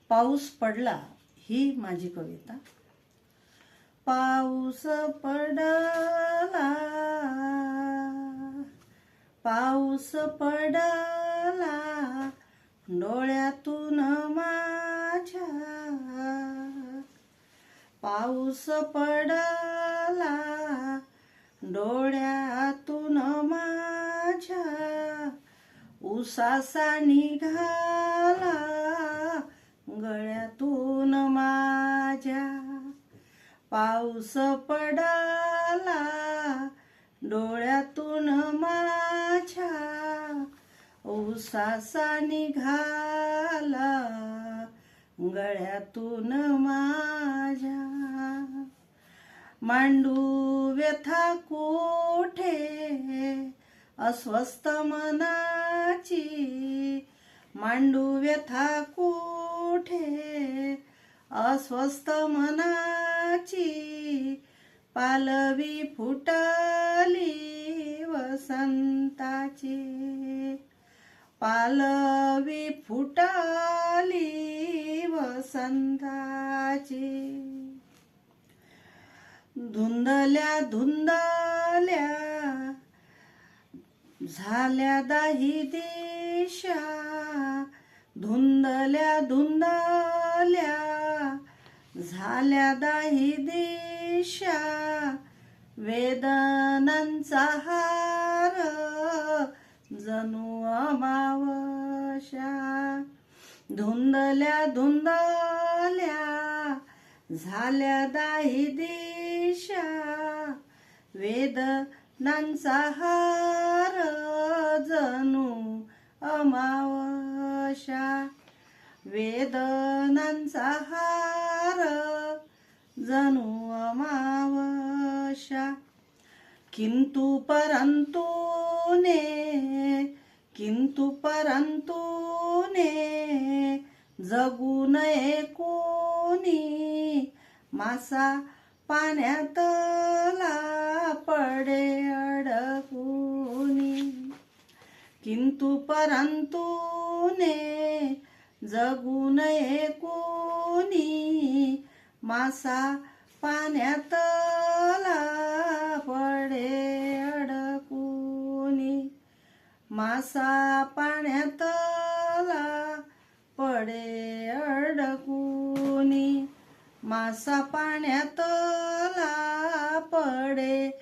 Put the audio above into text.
पाऊस पडला ही माझी कविता. पाऊस पडला, पाऊस पडला डोळ्यातून माझ्या. पाऊस पडला डोळ्यातून माझ्या, उसासा निघाला गळ्यातून माझ्या. पाऊस पडला डोळ्यातून माझ्या, उसासा निघाला गळ्यातून माझ्या. मांडू व्यथा कोठे अस्वस्थ मनाची, मांडू व्यथा कोठे अस्वस्थ मनाची. पालवी फुटली वसंताची, पालवी फुटली वसंताची. धुंदल्या धुंदल्या झाल्या दाही दिशा, धुंदल्या धुंदल्या झाल्या दाही दिशा. वेदनांचा हार जणू अमावस्या, धुंदल्या धुंदल्या झाल्या दाही दिशा. वेदनांचा हार जणू अमावस्या, वेदनांचा हार जणू अमावस्या. किंतु परंतु ने, किंतु परंतु ने जगू नये कोणी. मासा पाण्यातला पडे अडकूनी, किंतु परंतु ने जगू नये कोणी. मासा पाण्यातला पडे अडकूनी, मासा पाण्यातला पडे अडकूनी. मासा पाण्यातला पडे